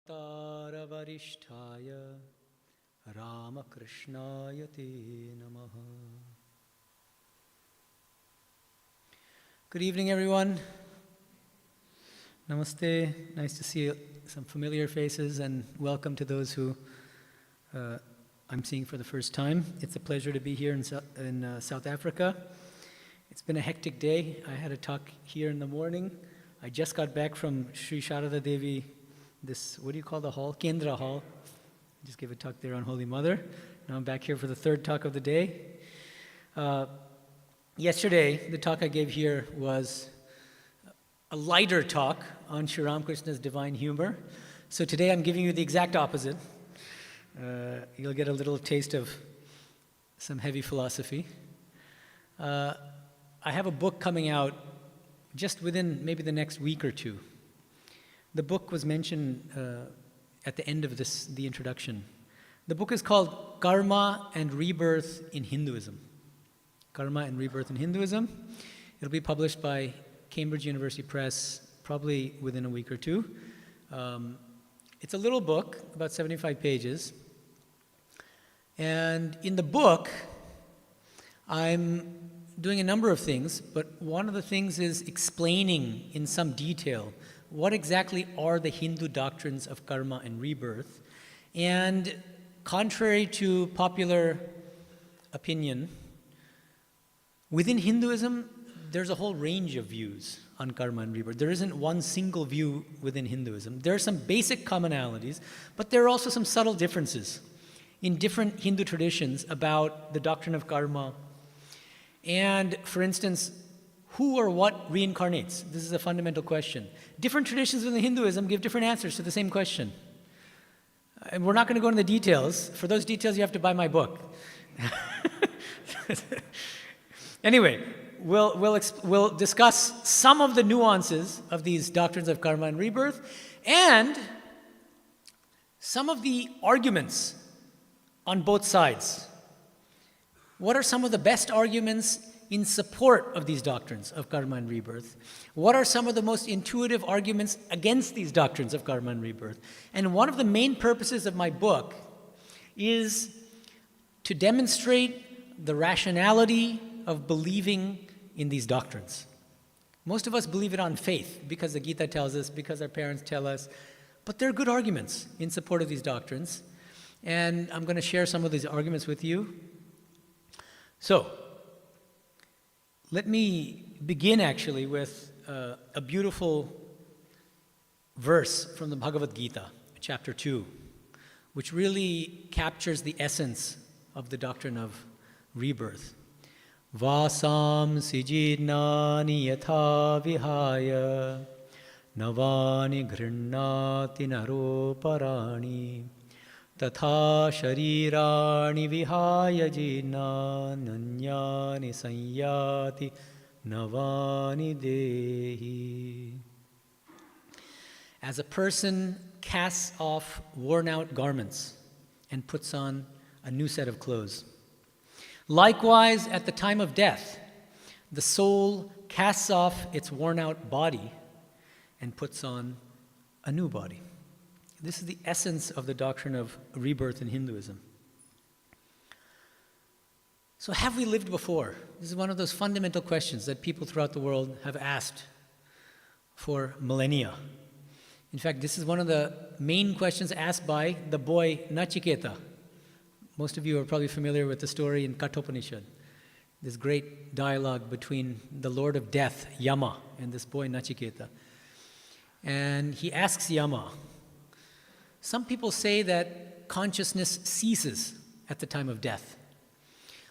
Taravarishthaya Ramakrishnaya Te Namaha. Good evening, everyone. Namaste. Nice to see some familiar faces, and welcome to those who I'm seeing for the first time. It's a pleasure to be here in South Africa. It's been a hectic day. I had a talk here in the morning. I just got back from Sri Sharada Devi, this, what do you call the hall? Kendra Hall. Just gave a talk there on Holy Mother. Now I'm back here for the third talk of the day. Yesterday, the talk I gave here was a lighter talk on Sri Ramakrishna's divine humor. So today I'm giving you the exact opposite. You'll get a little taste of some heavy philosophy. I have a book coming out just within maybe the next week or two. The book was mentioned at the end of the introduction. The book is called Karma and Rebirth in Hinduism. Karma and Rebirth in Hinduism. It'll be published by Cambridge University Press probably within a week or two. It's a little book, about 75 pages. And in the book, I'm doing a number of things, but one of the things is explaining in some detail what exactly are the Hindu doctrines of karma and rebirth. And contrary to popular opinion, within Hinduism, there's a whole range of views on karma and rebirth. There isn't one single view within Hinduism. There are some basic commonalities, but there are also some subtle differences in different Hindu traditions about the doctrine of karma. And, for instance, who or what reincarnates? This is a fundamental question. Different traditions within Hinduism give different answers to the same question. And we're not going to go into the details. For those details, you have to buy my book. Anyway, we'll discuss some of the nuances of these doctrines of karma and rebirth, and some of the arguments on both sides. What are some of the best arguments in support of these doctrines of karma and rebirth? What are some of the most intuitive arguments against these doctrines of karma and rebirth? And one of the main purposes of my book is to demonstrate the rationality of believing in these doctrines. Most of us believe it on faith because the Gita tells us, because our parents tell us, but there are good arguments in support of these doctrines. And I'm going to share some of these arguments with you. So, let me begin actually with a beautiful verse from the Bhagavad Gita, chapter 2, which really captures the essence of the doctrine of rebirth. Vasam sijidnani yatha vihaya navani ghrannati naroparani tatha sharirani vihaya jina nanyani sanyati navani dehi. As a person casts off worn-out garments and puts on a new set of clothes, likewise, at the time of death, the soul casts off its worn-out body and puts on a new body. This is the essence of the doctrine of rebirth in Hinduism. So have we lived before? This is one of those fundamental questions that people throughout the world have asked for millennia. In fact, this is one of the main questions asked by the boy Nachiketa. Most of you are probably familiar with the story in Kathopanishad. This great dialogue between the Lord of Death, Yama, and this boy Nachiketa. And he asks Yama, some people say that consciousness ceases at the time of death.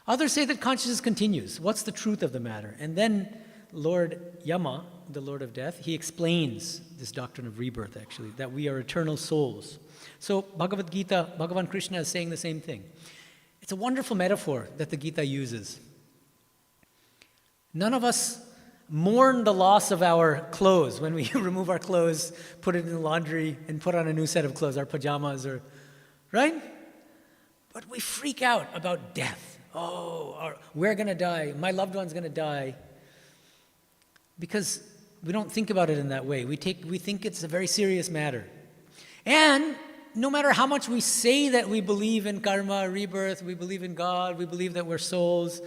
Others say that consciousness continues. What's the truth of the matter? And then Lord Yama, the Lord of Death, he explains this doctrine of rebirth, actually, that we are eternal souls. So Bhagavad Gita, Bhagavan Krishna is saying the same thing. It's a wonderful metaphor that the Gita uses. None of us mourn the loss of our clothes when we remove our clothes, put it in the laundry, and put on a new set of clothes, our pajamas, or right? But we freak out about death. Oh, we're going to die. My loved one's going to die. Because we don't think about it in that way. We think it's a very serious matter. And no matter how much we say that we believe in karma, rebirth, we believe in God, we believe that we're souls,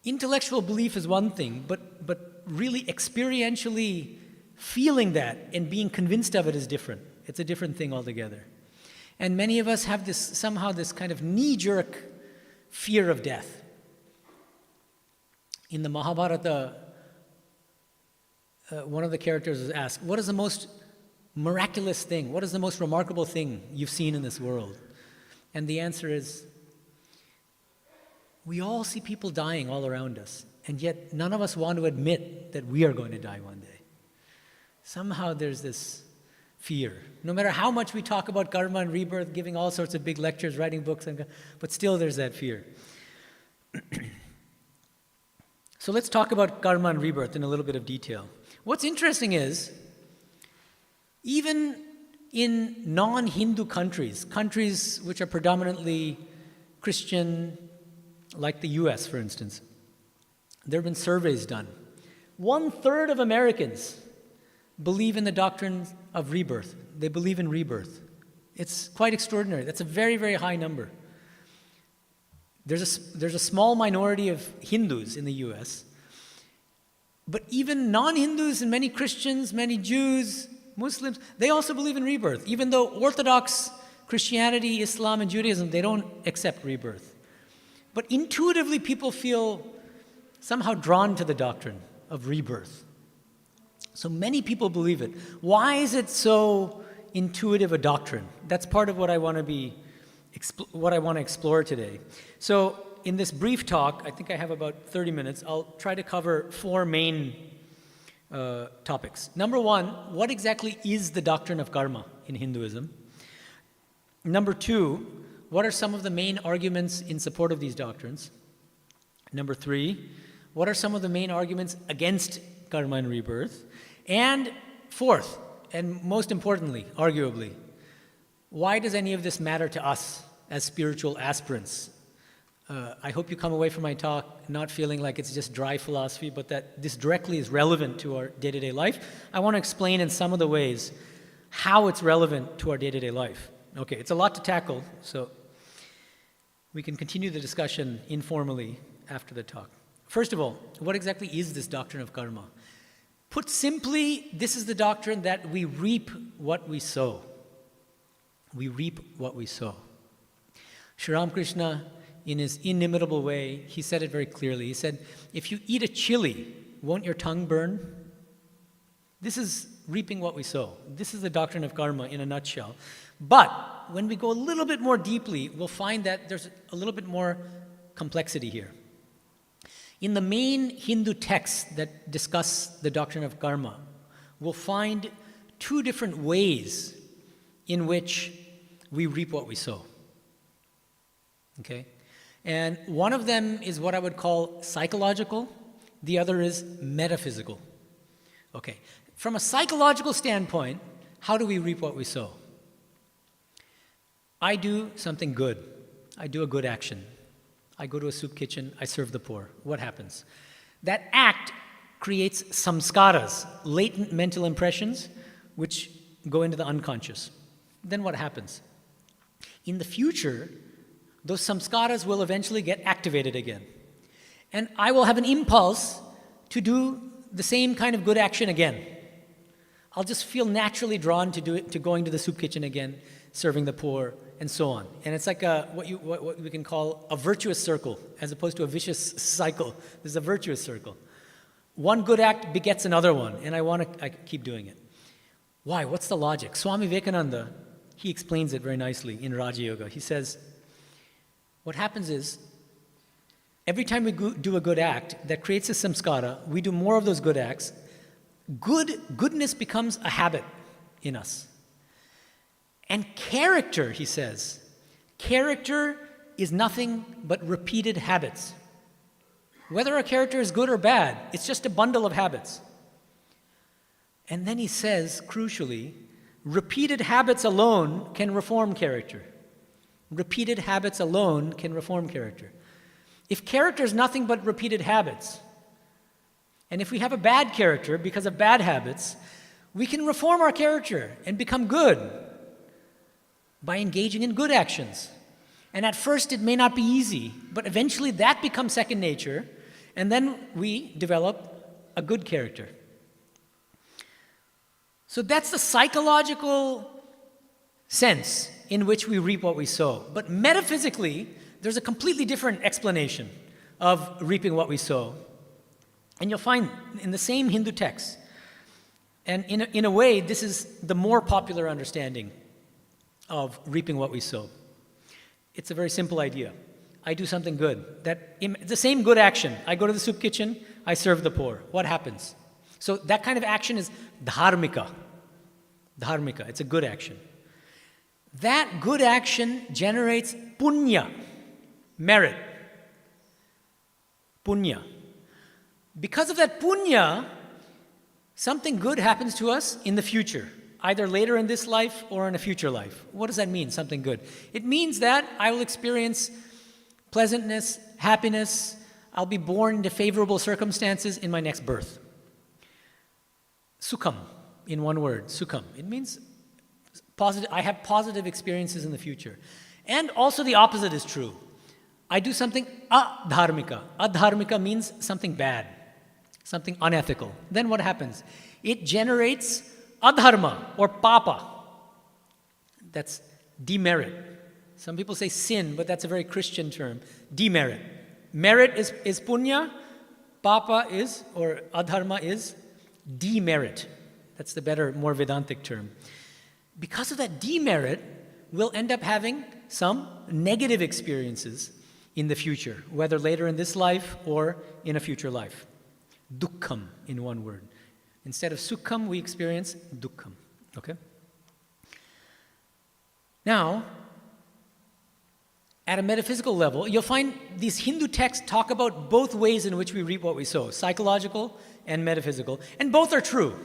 intellectual belief is one thing, but really experientially feeling that and being convinced of it is different. It's a different thing altogether. And many of us have this kind of knee-jerk fear of death. In the Mahabharata, one of the characters is asked, what is the most miraculous thing? What is the most remarkable thing you've seen in this world? And the answer is, we all see people dying all around us, and yet none of us want to admit that we are going to die one day. Somehow there's this fear. No matter how much we talk about karma and rebirth, giving all sorts of big lectures, writing books, but still there's that fear. So let's talk about karma and rebirth in a little bit of detail. What's interesting is, even in non-Hindu countries which are predominantly Christian, like the US, for instance, there have been surveys done. 1/3 of Americans believe in the doctrine of rebirth. They believe in rebirth. It's quite extraordinary. That's a very, very high number. There's a small minority of Hindus in the US, but even non-Hindus and many Christians, many Jews, Muslims, they also believe in rebirth. Even though Orthodox Christianity, Islam, and Judaism, they don't accept rebirth. But intuitively, people feel somehow drawn to the doctrine of rebirth. So many people believe it. Why is it so intuitive a doctrine? That's part of what I want to explore today. So in this brief talk, I think I have about 30 minutes, I'll try to cover 4 main topics. Number 1, what exactly is the doctrine of karma in Hinduism? Number 2, what are some of the main arguments in support of these doctrines? Number 3, what are some of the main arguments against karma and rebirth? And 4th, and most importantly, arguably, why does any of this matter to us as spiritual aspirants? I hope you come away from my talk not feeling like it's just dry philosophy, but that this directly is relevant to our day-to-day life. I want to explain in some of the ways how it's relevant to our day-to-day life. Okay, it's a lot to tackle, so we can continue the discussion informally after the talk. First of all, what exactly is this doctrine of karma? Put simply, this is the doctrine that we reap what we sow. We reap what we sow. Sri Ramakrishna, in his inimitable way, he said it very clearly. He said, if you eat a chili, won't your tongue burn? This is reaping what we sow. This is the doctrine of karma in a nutshell. But when we go a little bit more deeply, we'll find that there's a little bit more complexity here. In the main Hindu texts that discuss the doctrine of karma, we'll find 2 different ways in which we reap what we sow. Okay? And one of them is what I would call psychological, the other is metaphysical. Okay. From a psychological standpoint, how do we reap what we sow? I do something good. I do a good action. I go to a soup kitchen, I serve the poor. What happens? That act creates samskaras, latent mental impressions, which go into the unconscious. Then what happens? In the future, those samskaras will eventually get activated again. And I will have an impulse to do the same kind of good action again. I'll just feel naturally drawn to do it, to going to the soup kitchen again, serving the poor, and so on. And it's like what we can call a virtuous circle, as opposed to a vicious cycle. There's a virtuous circle. One good act begets another one, and I keep doing it. Why? What's the logic? Swami Vivekananda, he explains it very nicely in Raja Yoga. He says, what happens is, every time we do a good act that creates a samskara, we do more of those good acts, goodness becomes a habit in us. And character, he says, character is nothing but repeated habits. Whether a character is good or bad, it's just a bundle of habits. And then he says, crucially, repeated habits alone can reform character. Repeated habits alone can reform character. If character is nothing but repeated habits, and if we have a bad character because of bad habits, we can reform our character and become good by engaging in good actions. And at first it may not be easy, but eventually that becomes second nature, and then we develop a good character. So that's the psychological sense in which we reap what we sow. But metaphysically, there's a completely different explanation of reaping what we sow. And you'll find in the same Hindu texts, and in a way, this is the more popular understanding of reaping what we sow. It's a very simple idea. I do something good. The same good action. I go to the soup kitchen, I serve the poor. What happens? So that kind of action is dharmika. Dharmika, it's a good action. That good action generates punya, merit. Punya. Because of that punya, something good happens to us in the future, either later in this life or in a future life. What does that mean, something good? It means that I will experience pleasantness, happiness. I'll be born into favorable circumstances in my next birth. Sukham, in one word, sukham. It means positive. I have positive experiences in the future. And also the opposite is true. I do something adharmika. Adharmika means something bad, something unethical. Then what happens? It generates adharma or papa. That's demerit. Some people say sin, but that's a very Christian term. Demerit. Merit is punya, papa is, or adharma is demerit. That's the better, more Vedantic term. Because of that demerit, we'll end up having some negative experiences in the future, whether later in this life or in a future life. Dukkham, in one word. Instead of sukham, we experience dukkham. Okay? Now, at a metaphysical level, you'll find these Hindu texts talk about both ways in which we reap what we sow, psychological and metaphysical, and both are true.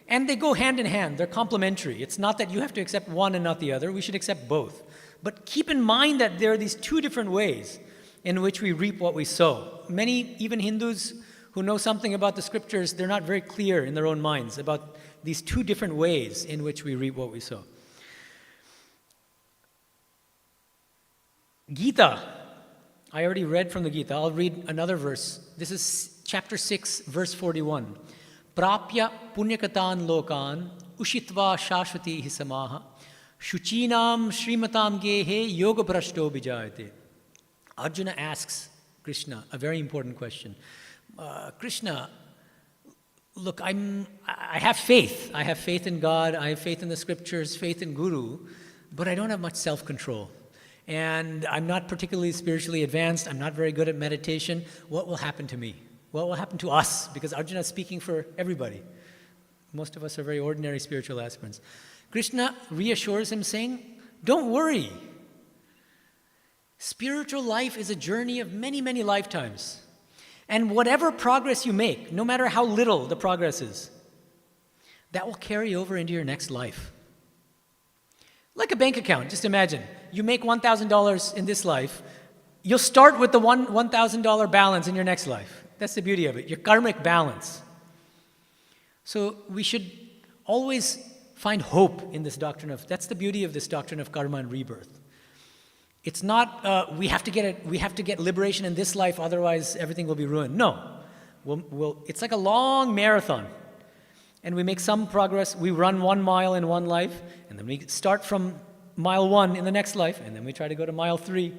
And they go hand in hand, they're complementary. It's not that you have to accept one and not the other, we should accept both. But keep in mind that there are these two different ways in which we reap what we sow. Many, even Hindus who know something about the scriptures, they're not very clear in their own minds about these two different ways in which we reap what we sow. Gita, I already read from the Gita. I'll read another verse. This is chapter 6, verse 41. Prapya punyakatan lokan ushitva shashvati hisamaha shuchinam shrimatam gehe yoga brashto bijayate. Arjuna asks Krishna a very important question. Krishna, look, I have faith. I have faith in God. I have faith in the scriptures, faith in Guru, but I don't have much self-control. And I'm not particularly spiritually advanced. I'm not very good at meditation. What will happen to me? What will happen to us? Because Arjuna is speaking for everybody. Most of us are very ordinary spiritual aspirants. Krishna reassures him saying, don't worry. Spiritual life is a journey of many, many lifetimes. And whatever progress you make, no matter how little the progress is, that will carry over into your next life. Like a bank account, just imagine. You make $1,000 in this life, you'll start with the $1,000 balance in your next life. That's the beauty of it, your karmic balance. So we should always find hope in this doctrine that's the beauty of this doctrine of karma and rebirth. It's not we have to get liberation in this life, otherwise everything will be ruined. No, it's like a long marathon, and we make some progress. We run 1 mile in one life, and then we start from mile 1 in the next life, and then we try to go to mile 3,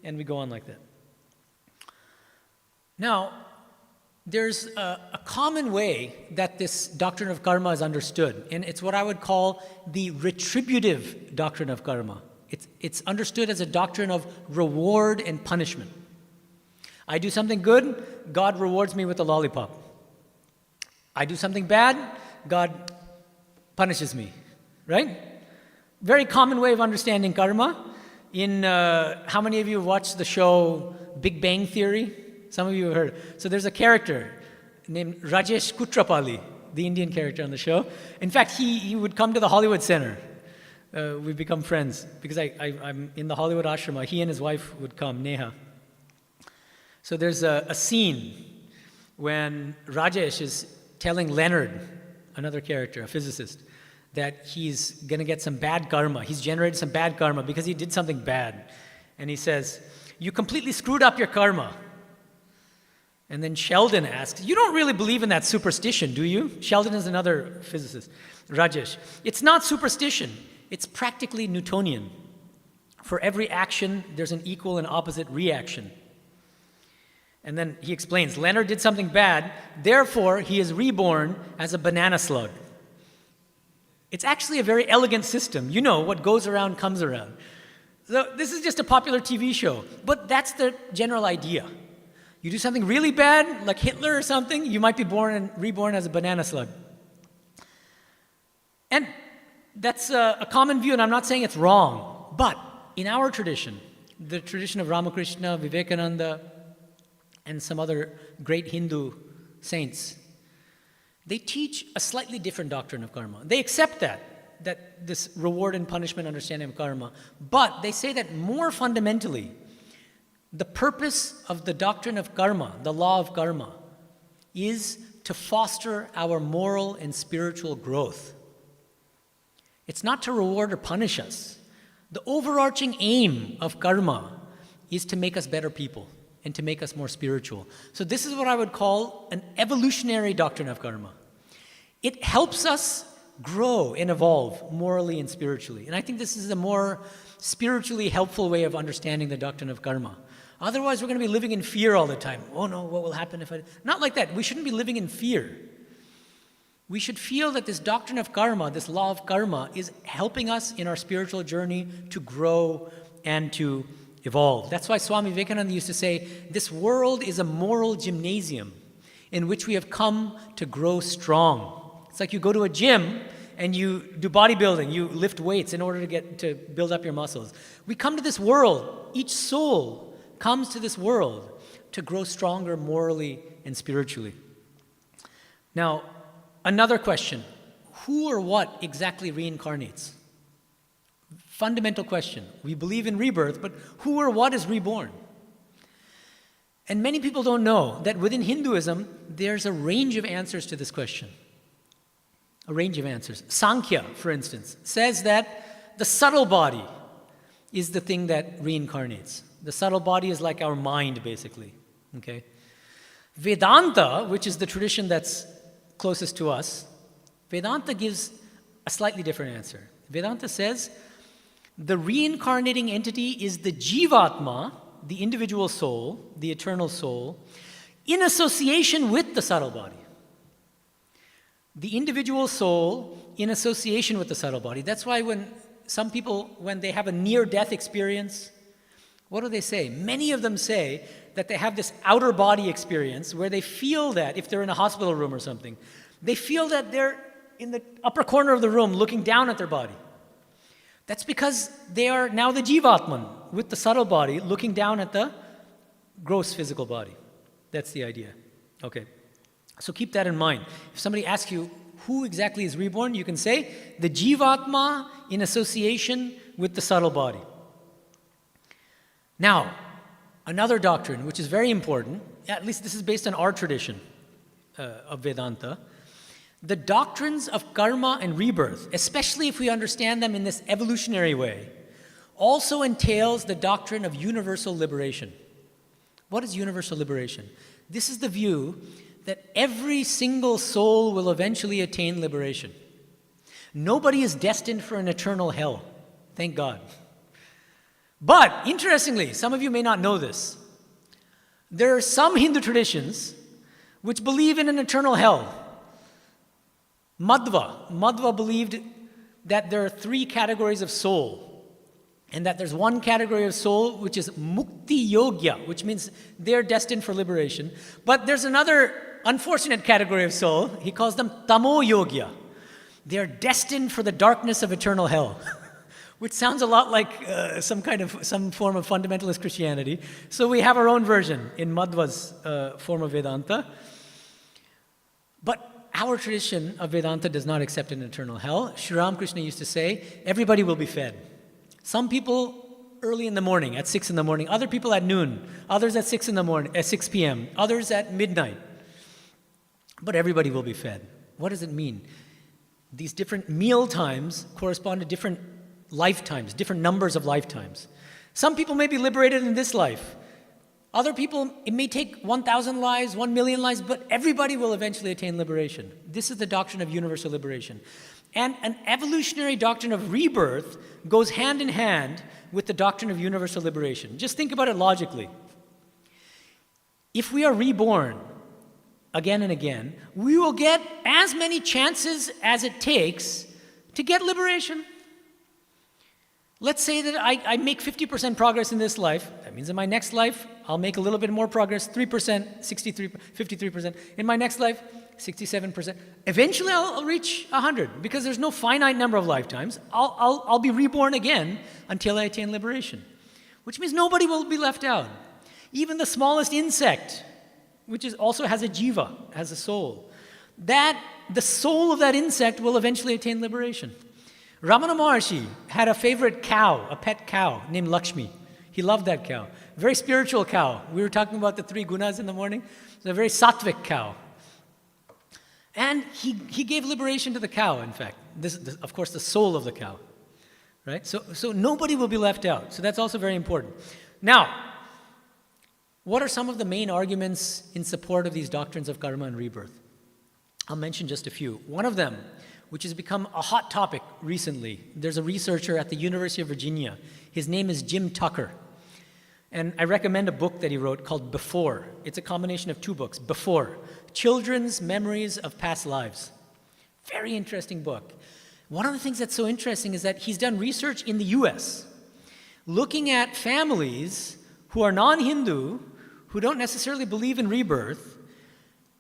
and we go on like that. Now, there's a common way that this doctrine of karma is understood, and it's what I would call the retributive doctrine of karma. It's understood as a doctrine of reward and punishment. I do something good, God rewards me with a lollipop. I do something bad, God punishes me, right? Very common way of understanding karma. How many of you have watched the show Big Bang Theory? Some of you have heard. So there's a character named Rajesh Kutrapali, the Indian character on the show. In fact, he would come to the Hollywood Center. We've become friends because I'm in the Hollywood ashrama. He and his wife would come, Neha. So there's a scene when Rajesh is telling Leonard, another character, a physicist, that he's going to get some bad karma. He's generated some bad karma because he did something bad. And he says, you completely screwed up your karma. And then Sheldon asks, you don't really believe in that superstition, do you? Sheldon is another physicist. Rajesh, it's not superstition. It's practically Newtonian. For every action, there's an equal and opposite reaction. And then he explains, Leonard did something bad, therefore he is reborn as a banana slug. It's actually a very elegant system. You know, what goes around comes around. So this is just a popular TV show, but that's the general idea. You do something really bad, like Hitler or something, you might be born and reborn as a banana slug. And that's a common view, and I'm not saying it's wrong. But in our tradition, the tradition of Ramakrishna, Vivekananda, and some other great Hindu saints, they teach a slightly different doctrine of karma. They accept that this reward and punishment understanding of karma, but they say that more fundamentally, the purpose of the doctrine of karma, the law of karma, is to foster our moral and spiritual growth. It's not to reward or punish us. The overarching aim of karma is to make us better people and to make us more spiritual. So this is what I would call an evolutionary doctrine of karma. It helps us grow and evolve morally and spiritually. And I think this is a more spiritually helpful way of understanding the doctrine of karma. Otherwise, we're going to be living in fear all the time. Oh no, what will happen if I... Not like that. We shouldn't be living in fear. We should feel that this doctrine of karma, this law of karma, is helping us in our spiritual journey to grow and to evolve. That's why Swami Vivekananda used to say, this world is a moral gymnasium in which we have come to grow strong. It's like you go to a gym and you do bodybuilding, you lift weights in order to build up your muscles. We come to this world, each soul comes to this world to grow stronger morally and spiritually. Now, another question, who or what exactly reincarnates? Fundamental question. We believe in rebirth, but who or what is reborn? And many people don't know that within Hinduism, there's a range of answers to this question. A range of answers. Sankhya, for instance, says that the subtle body is the thing that reincarnates. The subtle body is like our mind, basically. Okay? Vedanta, which is the tradition that's closest to us, Vedanta gives a slightly different answer. Vedanta says the reincarnating entity is the jivatma, the individual soul, the eternal soul, in association with the subtle body. The individual soul in association with the subtle body. That's why when some people, when they have a near-death experience, what do they say? Many of them say that they have this outer body experience where they feel that, if they're in a hospital room or something, they feel that they're in the upper corner of the room looking down at their body. That's because they are now the jivatman with the subtle body looking down at the gross physical body. That's the idea. Okay. So keep that in mind. If somebody asks you who exactly is reborn, you can say the jivatma in association with the subtle body. Now, another doctrine which is very important, at least this is based on our tradition of Vedanta, the doctrines of karma and rebirth, especially if we understand them in this evolutionary way, also entails the doctrine of universal liberation. What is universal liberation? This is the view that every single soul will eventually attain liberation. Nobody is destined for an eternal hell, thank God. But, interestingly, some of you may not know this. There are some Hindu traditions which believe in an eternal hell. Madhva believed that there are three categories of soul, and that there's one category of soul which is mukti yogya, which means they're destined for liberation. But there's another unfortunate category of soul, he calls them tamo yogya. They're destined for the darkness of eternal hell. Which sounds a lot like some form of fundamentalist Christianity. So we have our own version in Madhva's form of Vedanta. But our tradition of Vedanta does not accept an eternal hell. Sri Ramakrishna used to say, everybody will be fed. Some people early in the morning, at 6 in the morning, other people at noon, others at 6 in the morning, at 6 p.m., others at midnight. But everybody will be fed. What does it mean? these different meal times correspond to different lifetimes, different numbers of lifetimes. Some people may be liberated in this life. Other people, it may take 1,000 lives, 1 million lives, but everybody will eventually attain liberation. This is the doctrine of universal liberation. And an evolutionary doctrine of rebirth goes hand in hand with the doctrine of universal liberation. Just think about it logically. If we are reborn again and again, we will get as many chances as it takes to get liberation. Let's say that I make 50% progress in this life. That means in my next life, I'll make a little bit more progress, 3%, 53%. In my next life, 67%. Eventually, I'll reach 100 because there's no finite number of lifetimes. I'll be reborn again until I attain liberation, which means nobody will be left out. Even the smallest insect, which also has a jiva, has a soul, the soul of that insect will eventually attain liberation. Ramana Maharshi had a favorite cow, a pet cow named Lakshmi. He loved that cow. Very spiritual cow. We were talking about the 3 gunas in the morning. It's a very sattvic cow. And he gave liberation to the cow, in fact. This, of course, the soul of the cow. Right? So nobody will be left out. So that's also very important. Now, what are some of the main arguments in support of these doctrines of karma and rebirth? I'll mention just a few. One of them, which has become a hot topic recently. There's a researcher at the University of Virginia. His name is Jim Tucker. And I recommend a book that he wrote called Before. It's a combination of 2 books. Before, Children's Memories of Past Lives. Very interesting book. One of the things that's so interesting is that he's done research in the US, looking at families who are non-Hindu, who don't necessarily believe in rebirth.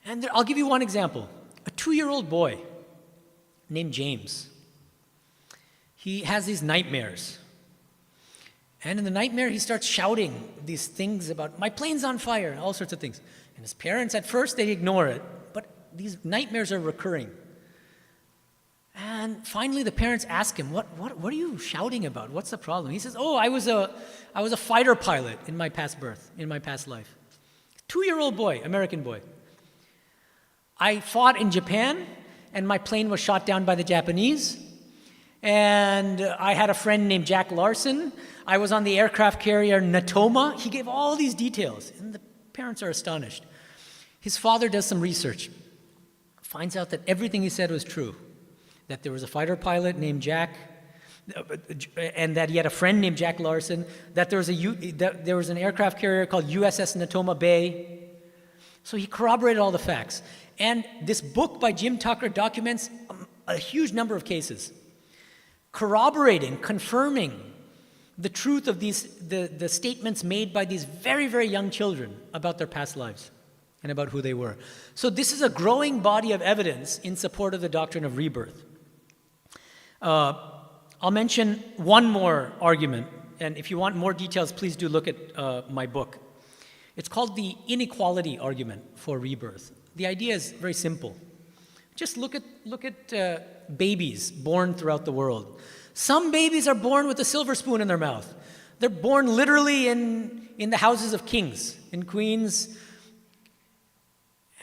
And I'll give you one example. A 2-year-old boy named James. He has these nightmares. And in the nightmare, he starts shouting these things about, my plane's on fire, all sorts of things. And his parents, at first, they ignore it, but these nightmares are recurring. And finally, the parents ask him, what are you shouting about? What's the problem? He says, I was a fighter pilot in my past birth, in my past life. 2-year-old boy, American boy. I fought in Japan, and my plane was shot down by the Japanese. And I had a friend named Jack Larson. I was on the aircraft carrier Natoma. He gave all these details, and the parents are astonished. His father does some research, finds out that everything he said was true, that there was a fighter pilot named Jack, and that he had a friend named Jack Larson, that there was an aircraft carrier called USS Natoma Bay. So he corroborated all the facts. And this book by Jim Tucker documents a huge number of cases, corroborating, confirming the truth of the statements made by these very, very young children about their past lives and about who they were. So this is a growing body of evidence in support of the doctrine of rebirth. I'll mention one more argument, and if you want more details, please do look at my book. It's called the inequality argument for rebirth. The idea is very simple. Just look at babies born throughout the world. Some babies are born with a silver spoon in their mouth. They're born literally in the houses of kings and queens.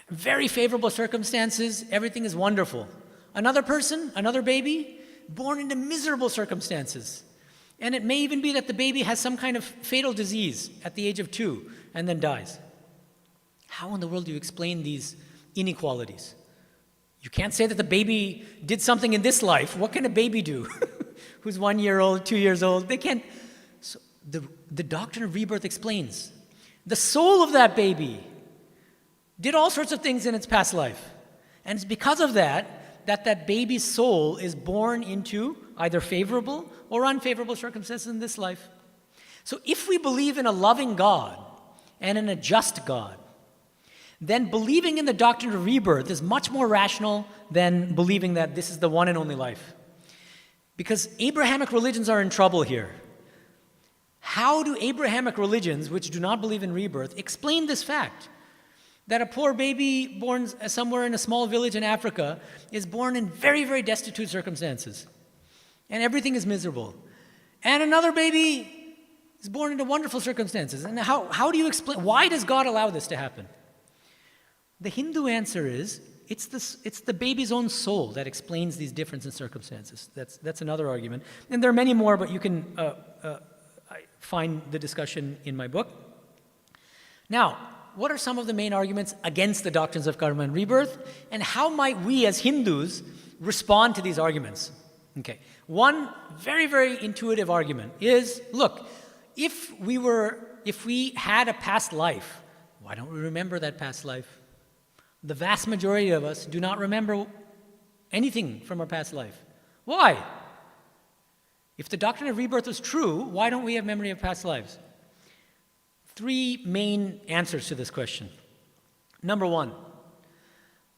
Very favorable circumstances. Everything is wonderful. Another person, another baby, born into miserable circumstances. And it may even be that the baby has some kind of fatal disease at the age of 2 and then dies. How in the world do you explain these inequalities? You can't say that the baby did something in this life. What can a baby do who's 1 year old, 2 years old? They can't. So the doctrine of rebirth explains the soul of that baby did all sorts of things in its past life. And it's because of that baby's soul is born into either favorable or unfavorable circumstances in this life. So if we believe in a loving God and in a just God, then believing in the doctrine of rebirth is much more rational than believing that this is the one and only life. Because Abrahamic religions are in trouble here. How do Abrahamic religions, which do not believe in rebirth, explain this fact? That a poor baby born somewhere in a small village in Africa is born in very, very destitute circumstances. And everything is miserable. And another baby is born into wonderful circumstances. And how do you explain, why does God allow this to happen? The Hindu answer is, It's the baby's own soul that explains these differences in circumstances. That's another argument. And there are many more, but you can find the discussion in my book. Now, what are some of the main arguments against the doctrines of karma and rebirth? And how might we as Hindus respond to these arguments? Okay. One very, very intuitive argument is, look, if we had a past life, why don't we remember that past life? The vast majority of us do not remember anything from our past life. Why? If the doctrine of rebirth is true, why don't we have memory of past lives? Three main answers to this question. Number one,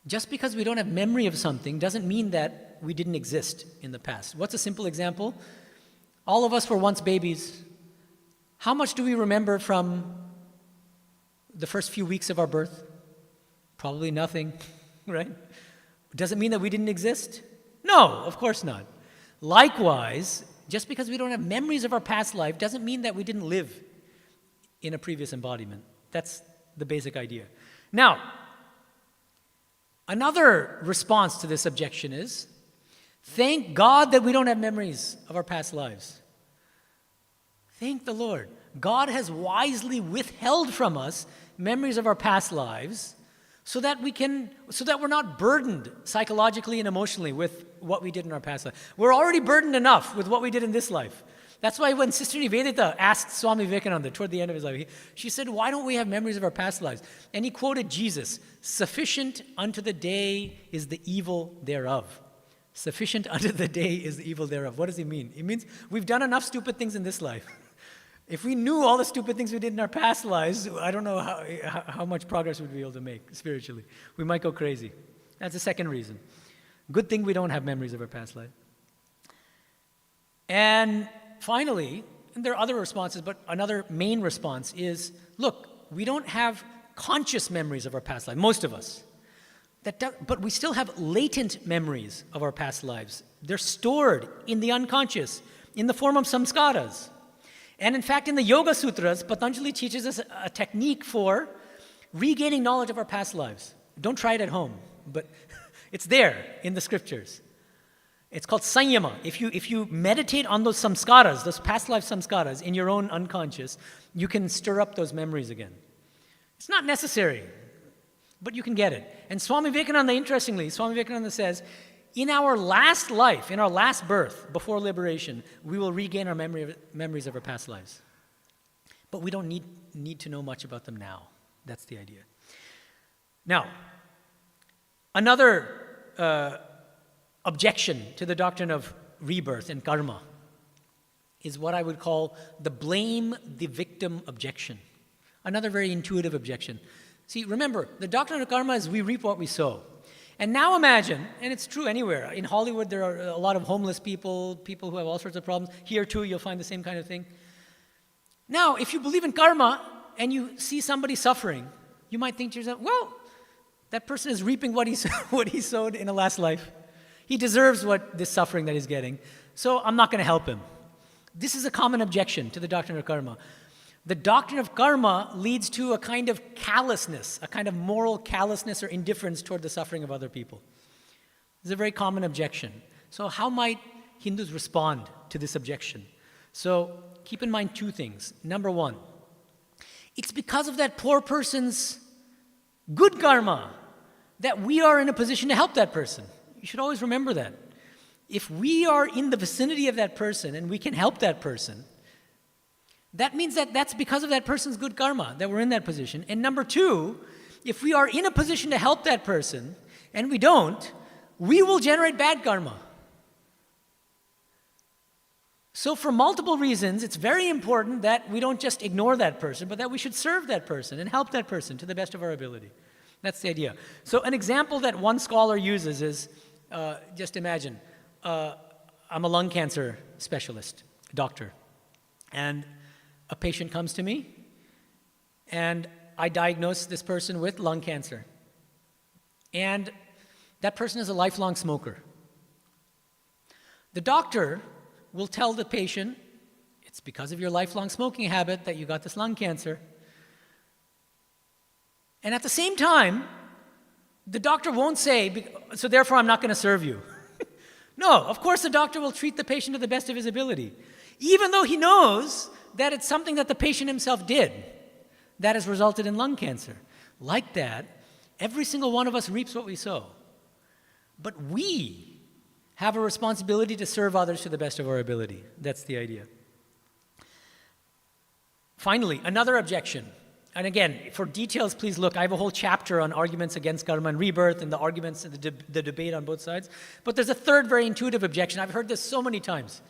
just because we don't have memory of something doesn't mean that we didn't exist in the past. What's a simple example? All of us were once babies. How much do we remember from the first few weeks of our birth? Probably nothing, right? Does it mean that we didn't exist? No, of course not. Likewise, just because we don't have memories of our past life doesn't mean that we didn't live in a previous embodiment. That's the basic idea. Now, another response to this objection is, thank God that we don't have memories of our past lives. Thank the Lord. God has wisely withheld from us memories of our past lives so that we're not burdened psychologically and emotionally with what we did in our past life. We're already burdened enough with what we did in this life. That's why when Sister Nivedita asked Swami Vivekananda toward the end of his life, she said, why don't we have memories of our past lives? And he quoted Jesus, sufficient unto the day is the evil thereof. Sufficient unto the day is the evil thereof. What does he mean? It means we've done enough stupid things in this life. If we knew all the stupid things we did in our past lives, I don't know how much progress we'd be able to make spiritually. We might go crazy. That's the second reason. Good thing we don't have memories of our past life. And finally, and there are other responses, but another main response is, look, we don't have conscious memories of our past life, most of us. But we still have latent memories of our past lives. They're stored in the unconscious, in the form of samskaras. And in fact, in the Yoga Sutras, Patanjali teaches us a technique for regaining knowledge of our past lives. Don't try it at home, but it's there in the scriptures. It's called sanyama. If you meditate on those samskaras, those past life samskaras in your own unconscious, you can stir up those memories again. It's not necessary, but you can get it. And Swami Vivekananda, interestingly, Swami Vivekananda says, in our last life, in our last birth, before liberation, we will regain our memories of our past lives. But we don't need to know much about them now. That's the idea. Now, another objection to the doctrine of rebirth and karma is what I would call the blame the victim objection. Another very intuitive objection. See, remember, the doctrine of karma is we reap what we sow. And now imagine, and it's true anywhere, in Hollywood there are a lot of homeless people who have all sorts of problems. Here too you'll find the same kind of thing. Now, if you believe in karma and you see somebody suffering, you might think to yourself, well, that person is reaping what he sowed in a last life. He deserves this suffering that he's getting, so I'm not going to help him. This is a common objection to the doctrine of karma. The doctrine of karma leads to a kind of callousness, a kind of moral callousness or indifference toward the suffering of other people. This is a very common objection. So how might Hindus respond to this objection? So keep in mind two things. Number one, it's because of that poor person's good karma that we are in a position to help that person. You should always remember that. If we are in the vicinity of that person and we can help that person, that means that that's because of that person's good karma that we're in that position. And number two, if we are in a position to help that person and we don't, we will generate bad karma. So for multiple reasons, it's very important that we don't just ignore that person, but that we should serve that person and help that person to the best of our ability. That's the idea. So an example that one scholar uses is, just imagine, I'm a lung cancer specialist, doctor, and a patient comes to me, and I diagnose this person with lung cancer. And that person is a lifelong smoker. The doctor will tell the patient, it's because of your lifelong smoking habit that you got this lung cancer. And at the same time, The doctor won't say, so therefore I'm not going to serve you. No, of course the doctor will treat the patient to the best of his ability, even though he knows that it's something that the patient himself did that has resulted in lung cancer. Like that, every single one of us reaps what we sow. But we have a responsibility to serve others to the best of our ability. That's the idea. Finally, another objection. And again, for details, please look. I have a whole chapter on arguments against karma and rebirth and the arguments and the debate on both sides. But there's a third very intuitive objection. I've heard this so many times.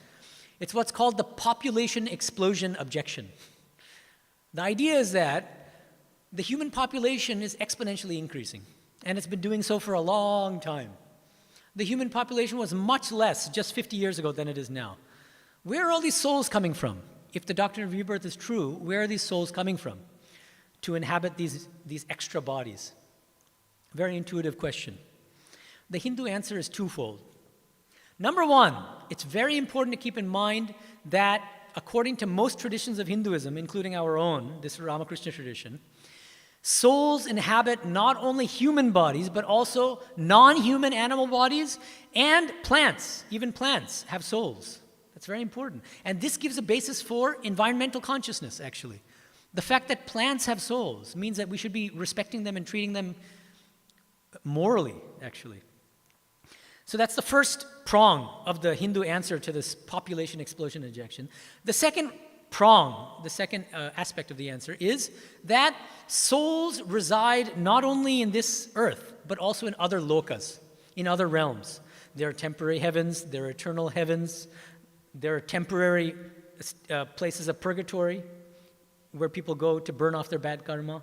It's what's called the population explosion objection. The idea is that the human population is exponentially increasing, and it's been doing so for a long time. The human population was much less just 50 years ago than it is now. Where are all these souls coming from? If the doctrine of rebirth is true, where are these souls coming from to inhabit these extra bodies? Very intuitive question. The Hindu answer is twofold. Number one, it's very important to keep in mind that according to most traditions of Hinduism, including our own, this Ramakrishna tradition, souls inhabit not only human bodies, but also non-human animal bodies and plants. Even plants have souls. That's very important. And this gives a basis for environmental consciousness, actually. The fact that plants have souls means that we should be respecting them and treating them morally, actually. So that's the first prong of the Hindu answer to this population explosion objection. The second prong, the second aspect of the answer is that souls reside not only in this earth, but also in other lokas, in other realms. There are temporary heavens, there are eternal heavens, there are temporary places of purgatory where people go to burn off their bad karma.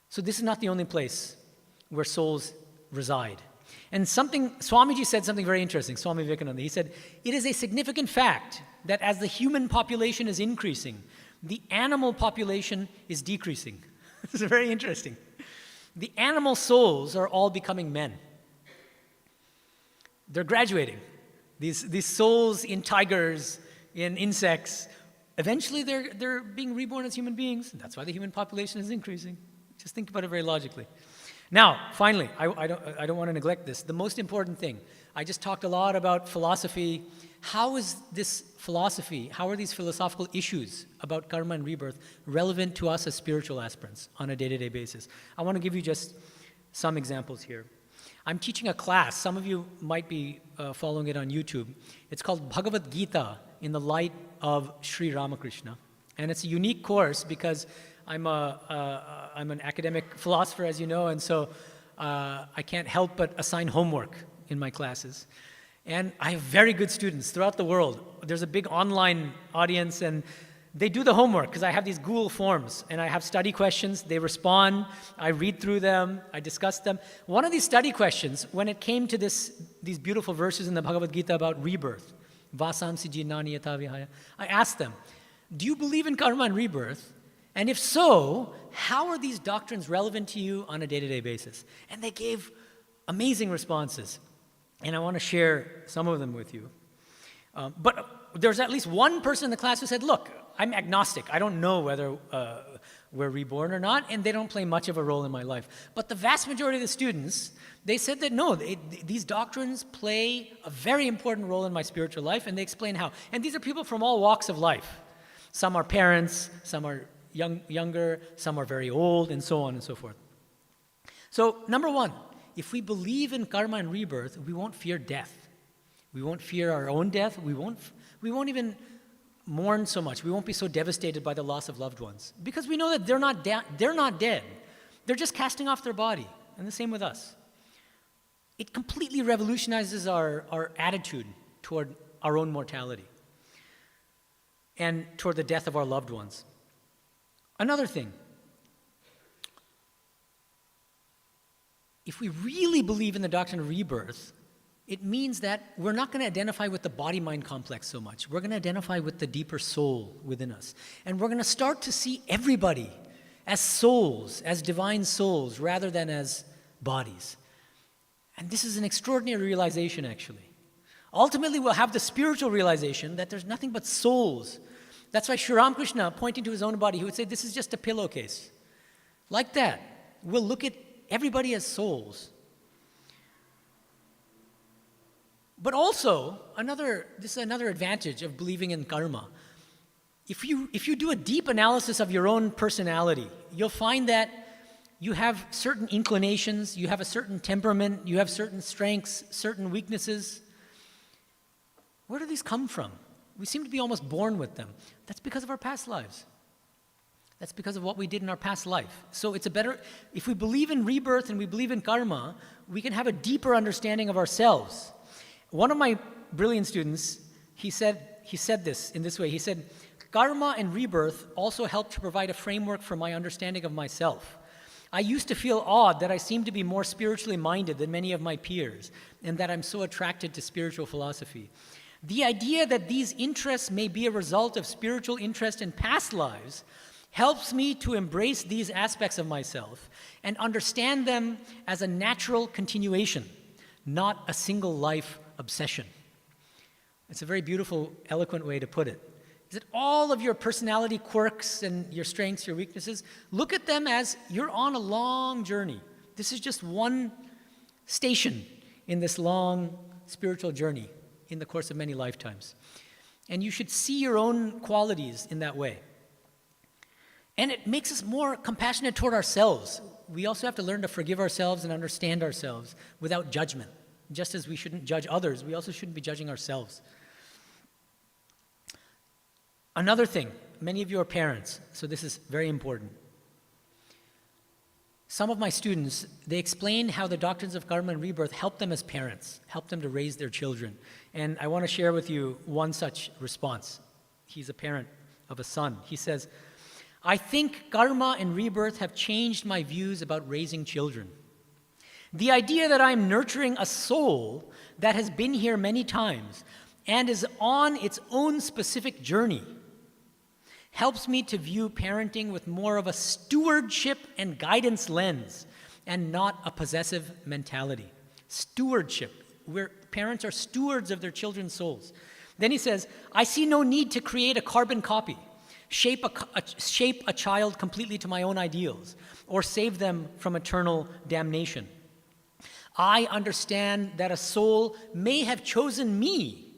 So this is not the only place where souls reside. And Swamiji said something very interesting, Swami Vivekananda. He said, it is a significant fact that as the human population is increasing, the animal population is decreasing. This is very interesting. The animal souls are all becoming men. They're graduating. These souls in tigers, in insects, eventually they're being reborn as human beings. That's why the human population is increasing. Just think about it very logically. Now, finally, I don't want to neglect this. The most important thing, I just talked a lot about philosophy. How is this philosophy, how are these philosophical issues about karma and rebirth relevant to us as spiritual aspirants on a day-to-day basis? I want to give you just some examples here. I'm teaching a class. Some of you might be following it on YouTube. It's called Bhagavad Gita in the Light of Sri Ramakrishna. And it's a unique course because I'm an academic philosopher, as you know, and so I can't help but assign homework in my classes. And I have very good students throughout the world. There's a big online audience, and they do the homework because I have these Google forms, and I have study questions. They respond. I read through them. I discuss them. One of these study questions, when it came to these beautiful verses in the Bhagavad Gita about rebirth, Vasamsi jinani yatha vihaya, I asked them, do you believe in karma and rebirth? And if so, how are these doctrines relevant to you on a day-to-day basis? And they gave amazing responses. And I want to share some of them with you. But there's at least one person in the class who said, look, I'm agnostic. I don't know whether we're reborn or not, and they don't play much of a role in my life. But the vast majority of the students, they said that no, these doctrines play a very important role in my spiritual life, and they explain how. And these are people from all walks of life. Some are parents, some are younger, some are very old, and so on and so forth. So, number one, if we believe in karma and rebirth, we won't fear death. We won't fear our own death. We won't even mourn so much. We won't be so devastated by the loss of loved ones because we know that they're not dead. They're just casting off their body, and the same with us. It completely revolutionizes our attitude toward our own mortality and toward the death of our loved ones. Another thing, if we really believe in the doctrine of rebirth, it means that we're not going to identify with the body-mind complex so much. We're going to identify with the deeper soul within us. And we're going to start to see everybody as souls, as divine souls, rather than as bodies. And this is an extraordinary realization, actually. Ultimately, we'll have the spiritual realization that there's nothing but souls. That's why Sri Ramakrishna, pointing to his own body, he would say, this is just a pillowcase. Like that, we'll look at everybody as souls, But also, this is another advantage of believing in karma. If you do a deep analysis of your own personality, you'll find that you have certain inclinations, you have a certain temperament, you have certain strengths, certain weaknesses. Where do these come from? We seem to be almost born with them. That's because of our past lives. That's because of what we did in our past life. So if we believe in rebirth and we believe in karma, we can have a deeper understanding of ourselves. One of my brilliant students, he said this in this way. He said, karma and rebirth also help to provide a framework for my understanding of myself. I used to feel odd that I seemed to be more spiritually minded than many of my peers, and that I'm so attracted to spiritual philosophy. The idea that these interests may be a result of spiritual interest in past lives helps me to embrace these aspects of myself and understand them as a natural continuation, not a single life obsession. It's a very beautiful, eloquent way to put it. Is that all of your personality quirks and your strengths, your weaknesses, look at them as you're on a long journey. This is just one station in this long spiritual journey in the course of many lifetimes. And you should see your own qualities in that way. And it makes us more compassionate toward ourselves. We also have to learn to forgive ourselves and understand ourselves without judgment. Just as we shouldn't judge others, we also shouldn't be judging ourselves. Another thing, many of you are parents, so this is very important. Some of my students, they explain how the doctrines of karma and rebirth help them as parents, help them to raise their children. And I want to share with you one such response. He's a parent of a son. He says, I think karma and rebirth have changed my views about raising children. The idea that I'm nurturing a soul that has been here many times and is on its own specific journey helps me to view parenting with more of a stewardship and guidance lens and not a possessive mentality. Stewardship, where parents are stewards of their children's souls. Then he says, I see no need to create a carbon copy, shape a child completely to my own ideals, or save them from eternal damnation. I understand that a soul may have chosen me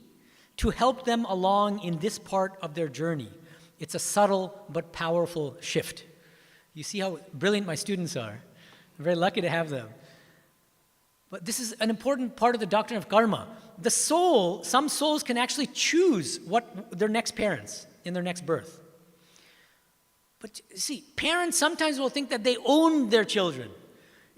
to help them along in this part of their journey. It's a subtle but powerful shift. You see how brilliant my students are. I'm very lucky to have them. But this is an important part of the doctrine of karma. The soul, some souls can actually choose what their next parents in their next birth. But see, parents sometimes will think that they own their children.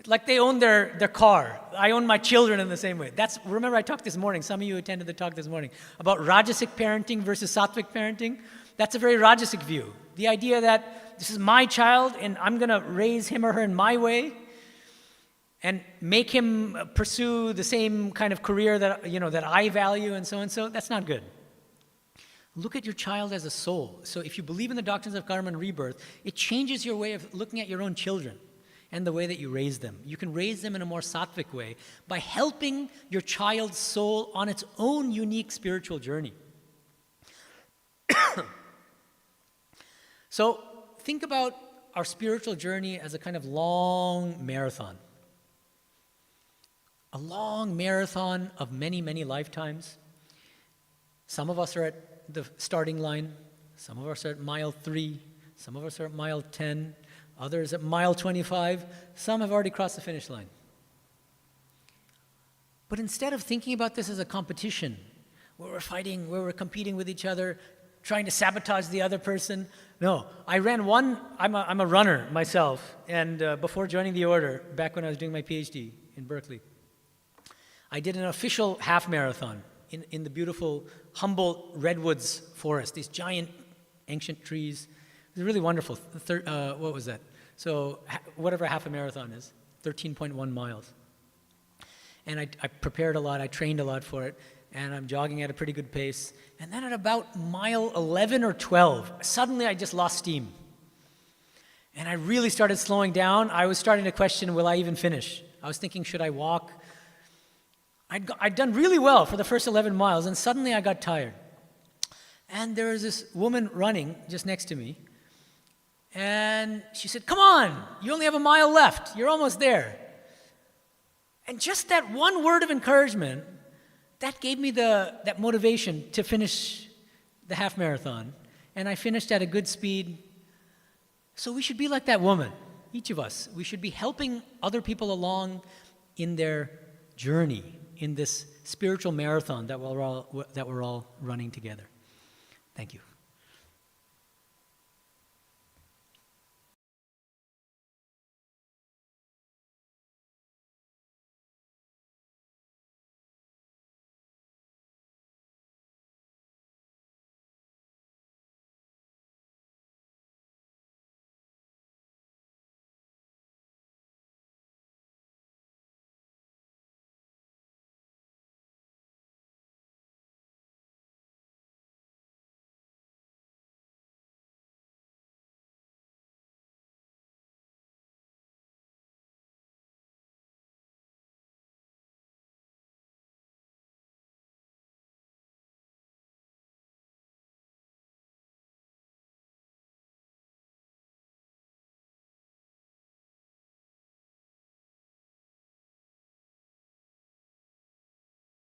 Like they own their car. I own my children in the same way. Remember I talked this morning, some of you attended the talk this morning, about Rajasic parenting versus Sattvic parenting. That's a very Rajasic view. The idea that this is my child and I'm going to raise him or her in my way and make him pursue the same kind of career that I value and so, that's not good. Look at your child as a soul. So if you believe in the doctrines of karma and rebirth, it changes your way of looking at your own children and the way that you raise them. You can raise them in a more sattvic way by helping your child's soul on its own unique spiritual journey. So think about our spiritual journey as a kind of long marathon. A long marathon of many, many lifetimes. Some of us are at the starting line. Some of us are at mile 3. Some of us are at mile 10. Others at mile 25. Some have already crossed the finish line. But instead of thinking about this as a competition, where we're fighting, where we're competing with each other, trying to sabotage the other person, no. I'm a runner myself, and before joining the order, back when I was doing my PhD in Berkeley, I did an official half marathon in the beautiful Humboldt redwoods forest, these giant ancient trees. It was really wonderful. What was that? So whatever half a marathon is, 13.1 miles. And I prepared a lot, I trained a lot for it, and I'm jogging at a pretty good pace. And then at about mile 11 or 12, suddenly I just lost steam. And I really started slowing down. I was starting to question, will I even finish? I was thinking, should I walk? I'd done really well for the first 11 miles, and suddenly I got tired. And there was this woman running just next to me, and she said, come on, you only have a mile left. You're almost there. And just that one word of encouragement that gave me that motivation to finish the half marathon. And I finished at a good speed. So we should be like that woman, each of us. We should be helping other people along in their journey, in this spiritual marathon that we're all running together. Thank you.